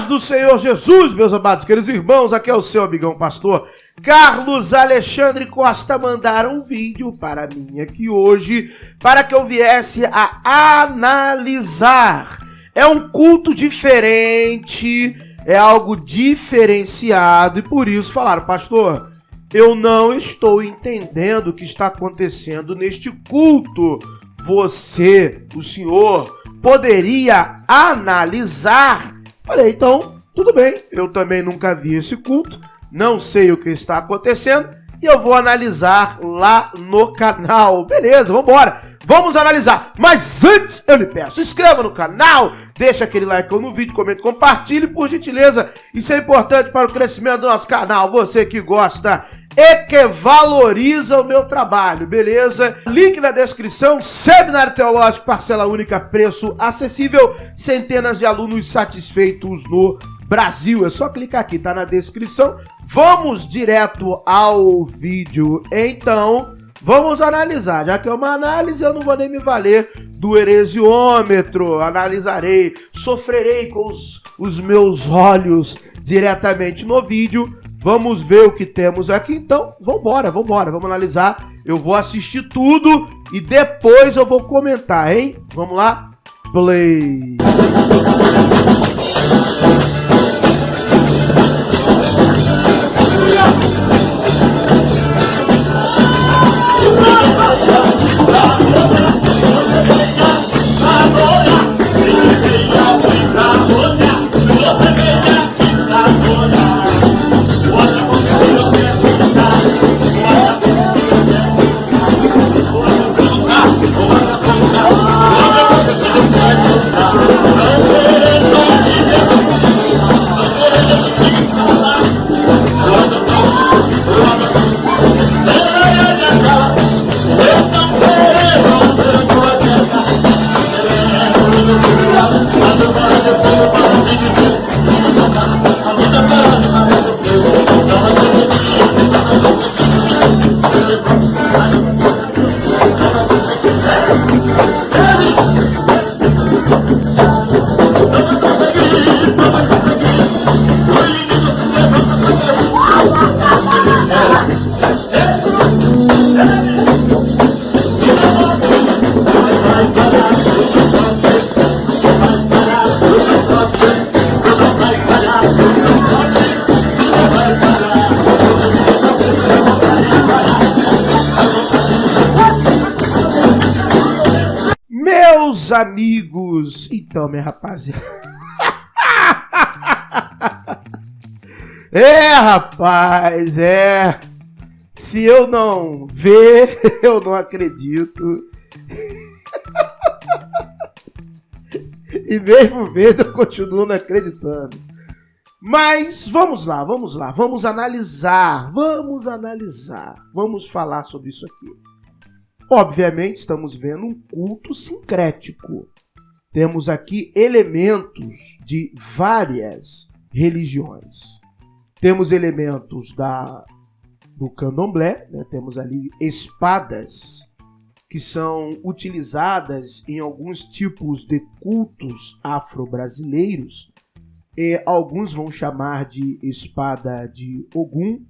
do Senhor Jesus, meus amados queridos irmãos, aqui é o seu amigão pastor Carlos Alexandre Costa. Mandaram um vídeo para mim aqui hoje, para que eu viesse a analisar. É um culto diferente, é algo diferenciado, e por isso falaram: pastor, eu não estou entendendo o que está acontecendo neste culto. Você, o senhor, poderia analisar? Falei, então, tudo bem, eu também nunca vi esse culto, não sei o que está acontecendo e eu vou analisar lá no canal. Beleza, vamos embora, vamos analisar. Mas antes, eu lhe peço, se inscreva no canal, deixa aquele like no vídeo, comente, compartilhe, por gentileza. Isso é importante para o crescimento do nosso canal. Você que gosta e que valoriza o meu trabalho, beleza? Link na descrição, Seminário Teológico, parcela única, preço acessível, centenas de alunos satisfeitos no Brasil. É só clicar aqui, tá na descrição. Vamos direto ao vídeo, então. Vamos analisar, já que é uma análise, eu não vou nem me valer do heresiômetro. Analisarei, sofrerei com os meus olhos diretamente no vídeo. Vamos ver o que temos aqui, então vambora, vamos analisar. Eu vou assistir tudo e depois eu vou comentar, hein? Vamos lá? Play! Meus amigos, então, minha rapaziada. Rapaz, se eu não ver, eu não acredito. E mesmo vendo, eu continuo não acreditando. Mas vamos lá, vamos analisar, vamos falar sobre isso aqui. Obviamente, estamos vendo um culto sincrético. Temos aqui elementos de várias religiões. Temos elementos do candomblé, né? Temos ali espadas que são utilizadas em alguns tipos de cultos afro-brasileiros. E alguns vão chamar de espada de Ogum.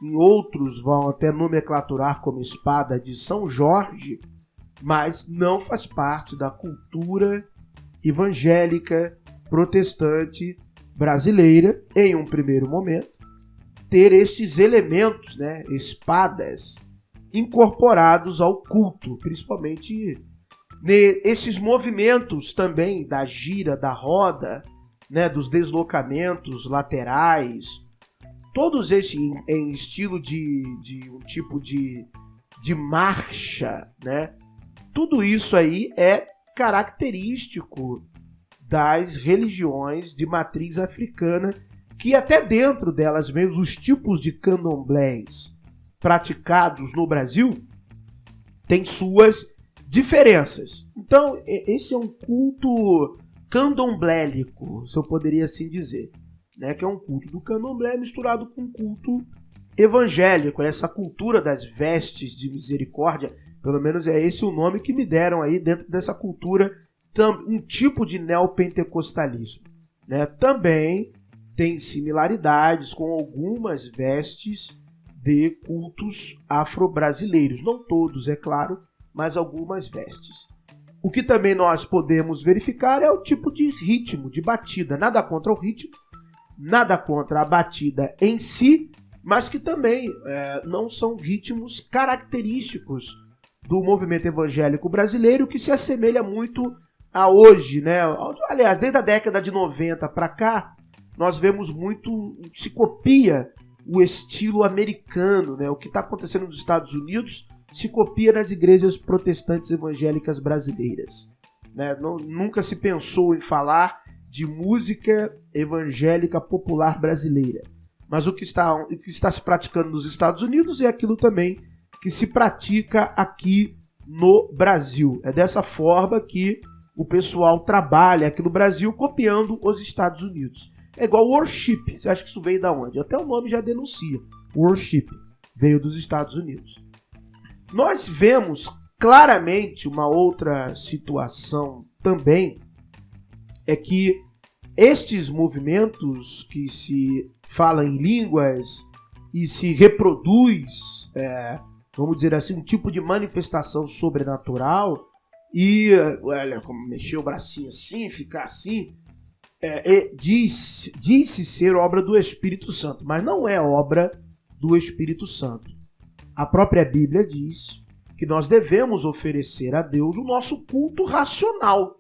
Em outros vão até nomenclaturar como espada de São Jorge, mas não faz parte da cultura evangélica protestante brasileira, em um primeiro momento, ter estes elementos, né, espadas, incorporados ao culto, principalmente esses movimentos também da gira, da roda, né, dos deslocamentos laterais, todos esses em estilo de um tipo de marcha, né? Tudo isso aí é característico das religiões de matriz africana, que até dentro delas mesmo, os tipos de candomblés praticados no Brasil têm suas diferenças. Então, esse é um culto candomblélico, se eu poderia assim dizer, né, que é um culto do candomblé misturado com um culto evangélico, essa cultura das vestes de misericórdia, pelo menos é esse o nome que me deram aí dentro dessa cultura, um tipo de neopentecostalismo. né, também tem similaridades com algumas vestes de cultos afro-brasileiros. Não todos, é claro, mas algumas vestes. O que também nós podemos verificar é o tipo de ritmo, de batida. Nada contra o ritmo, nada contra a batida em si, mas que também não são ritmos característicos do movimento evangélico brasileiro, que se assemelha muito a hoje, né? Aliás, desde a década de 90 para cá, nós vemos muito, se copia o estilo americano, né? O que está acontecendo nos Estados Unidos se copia nas igrejas protestantes evangélicas brasileiras, né? Nunca se pensou em falar de música evangélica popular brasileira. Mas o que está se praticando nos Estados Unidos é aquilo também que se pratica aqui no Brasil. É dessa forma que o pessoal trabalha aqui no Brasil copiando os Estados Unidos. É igual worship. Você acha que isso veio da onde? Até o nome já denuncia. Worship veio dos Estados Unidos. Nós vemos claramente uma outra situação também, é que estes movimentos que se fala em línguas e se reproduz, vamos dizer assim, um tipo de manifestação sobrenatural, e olha, como mexer o bracinho assim, ficar assim, diz-se ser obra do Espírito Santo, mas não é obra do Espírito Santo. A própria Bíblia diz que nós devemos oferecer a Deus o nosso culto racional.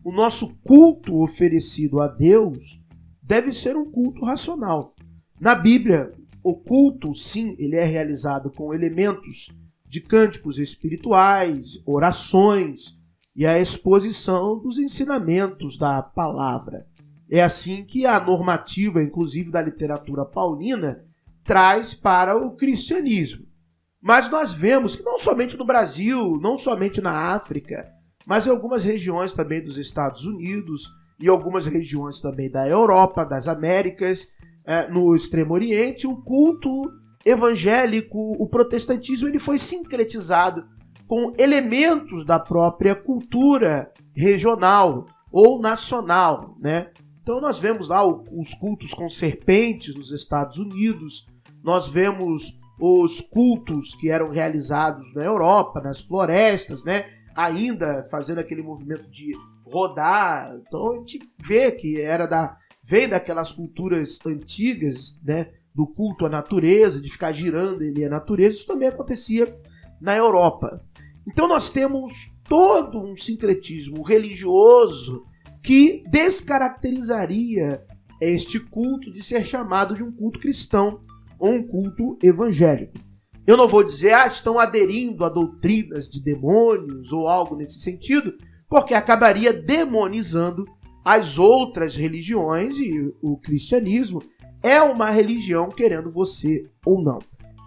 O nosso culto oferecido a Deus deve ser um culto racional. Na Bíblia, o culto, sim, ele é realizado com elementos de cânticos espirituais, orações e a exposição dos ensinamentos da palavra. É assim que a normativa, inclusive da literatura paulina, traz para o cristianismo. Mas nós vemos que não somente no Brasil, não somente na África, mas em algumas regiões também dos Estados Unidos e algumas regiões também da Europa, das Américas, no Extremo Oriente, o culto evangélico, o protestantismo, ele foi sincretizado com elementos da própria cultura regional ou nacional, né? Então nós vemos lá os cultos com serpentes nos Estados Unidos, nós vemos os cultos que eram realizados na Europa, nas florestas, né? Ainda fazendo aquele movimento de rodar. Então a gente vê que vem daquelas culturas antigas, né? Do culto à natureza, de ficar girando em a natureza. Isso também acontecia na Europa. Então nós temos todo um sincretismo religioso que descaracterizaria este culto de ser chamado de um culto cristão ou um culto evangélico. Eu não vou dizer, estão aderindo a doutrinas de demônios ou algo nesse sentido, porque acabaria demonizando as outras religiões, e o cristianismo é uma religião, querendo você ou não.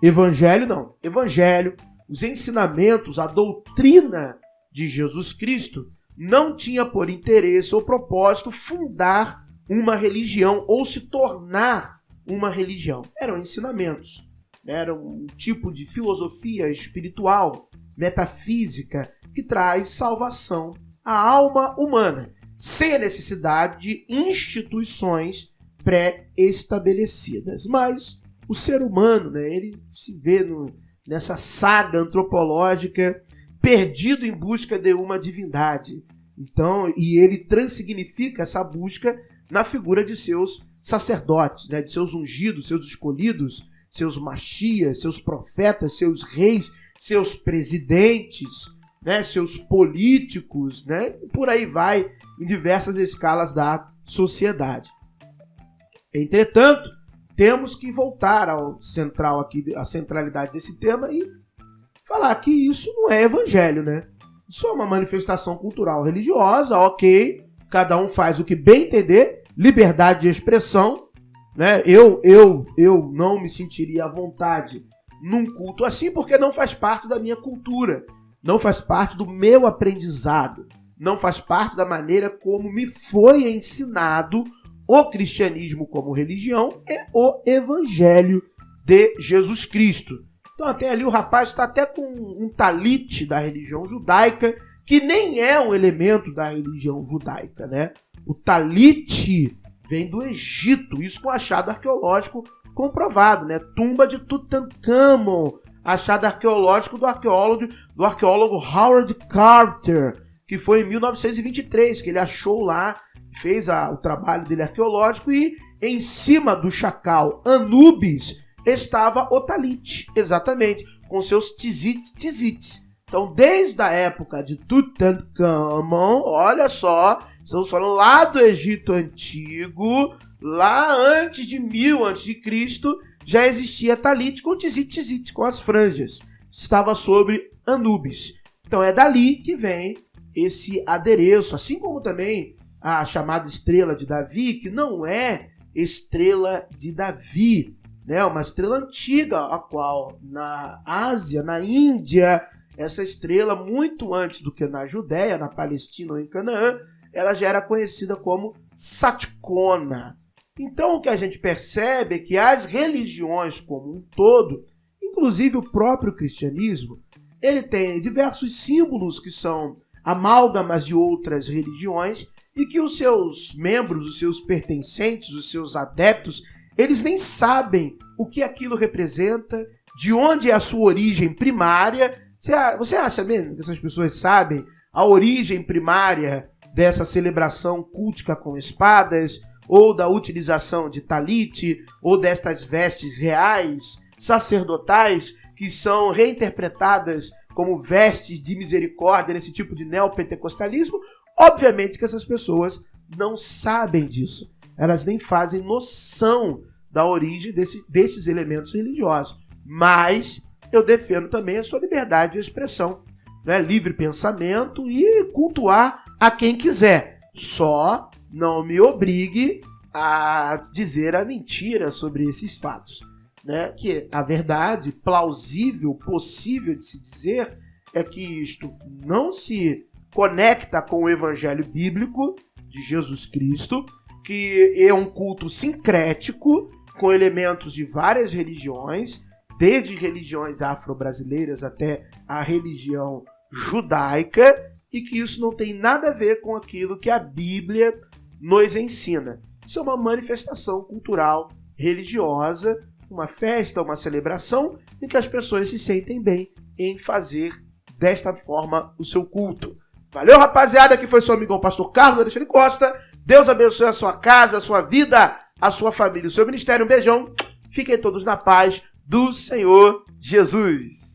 Evangelho não. Evangelho, os ensinamentos, a doutrina de Jesus Cristo não tinha por interesse ou propósito fundar uma religião ou se tornar uma religião. Eram ensinamentos. Era um tipo de filosofia espiritual, metafísica, que traz salvação à alma humana, sem a necessidade de instituições pré-estabelecidas. Mas o ser humano, né, ele se vê nessa saga antropológica perdido em busca de uma divindade. Então, e ele transsignifica essa busca na figura de seus sacerdotes, né, de seus ungidos, seus escolhidos, seus machias, seus profetas, seus reis, seus presidentes, né, seus políticos, né, e por aí vai em diversas escalas da sociedade. Entretanto, temos que voltar ao central aqui, à centralidade desse tema e falar que isso não é evangelho, né? Isso é uma manifestação cultural religiosa, ok, cada um faz o que bem entender, liberdade de expressão, né? Eu não me sentiria à vontade num culto assim porque não faz parte da minha cultura, não faz parte do meu aprendizado, não faz parte da maneira como me foi ensinado o cristianismo como religião e o evangelho de Jesus Cristo. Então até ali o rapaz está até com um talite da religião judaica, que nem é um elemento da religião judaica, né? O talite vem do Egito, isso com achado arqueológico comprovado, né? Tumba de Tutankhamon, achado arqueológico do arqueólogo Howard Carter, que foi em 1923, que ele achou lá, fez o trabalho dele arqueológico, e em cima do chacal Anubis estava o talit, exatamente, com seus tzitzits. Então, desde a época de Tutankhamon, olha só, estamos falando lá do Egito Antigo, lá antes de 1000 a.C., já existia talit com tzit, com as franjas. Estava sobre Anubis. Então, é dali que vem esse adereço, assim como também a chamada estrela de Davi, que não é estrela de Davi, né? Uma estrela antiga, a qual na Ásia, na Índia, essa estrela, muito antes do que na Judéia, na Palestina ou em Canaã, ela já era conhecida como Satkona. Então, o que a gente percebe é que as religiões como um todo, inclusive o próprio cristianismo, ele tem diversos símbolos que são amálgamas de outras religiões e que os seus membros, os seus pertencentes, os seus adeptos, eles nem sabem o que aquilo representa, de onde é a sua origem primária. Você acha mesmo que essas pessoas sabem a origem primária dessa celebração cultica com espadas, ou da utilização de talit, ou destas vestes reais, sacerdotais, que são reinterpretadas como vestes de misericórdia nesse tipo de neopentecostalismo? Obviamente que essas pessoas não sabem disso. Elas nem fazem noção da origem desses elementos religiosos. Mas eu defendo também a sua liberdade de expressão, né? Livre pensamento e cultuar a quem quiser. Só não me obrigue a dizer a mentira sobre esses fatos, né? Que a verdade plausível, possível de se dizer, é que isto não se conecta com o evangelho bíblico de Jesus Cristo, que é um culto sincrético com elementos de várias religiões, desde religiões afro-brasileiras até a religião judaica, e que isso não tem nada a ver com aquilo que a Bíblia nos ensina. Isso é uma manifestação cultural, religiosa, uma festa, uma celebração, em que as pessoas se sentem bem em fazer desta forma o seu culto. Valeu, rapaziada, que foi seu amigão Pastor Carlos Alexandre Costa. Deus abençoe a sua casa, a sua vida, a sua família, o seu ministério. Um beijão. Fiquem todos na paz do Senhor Jesus.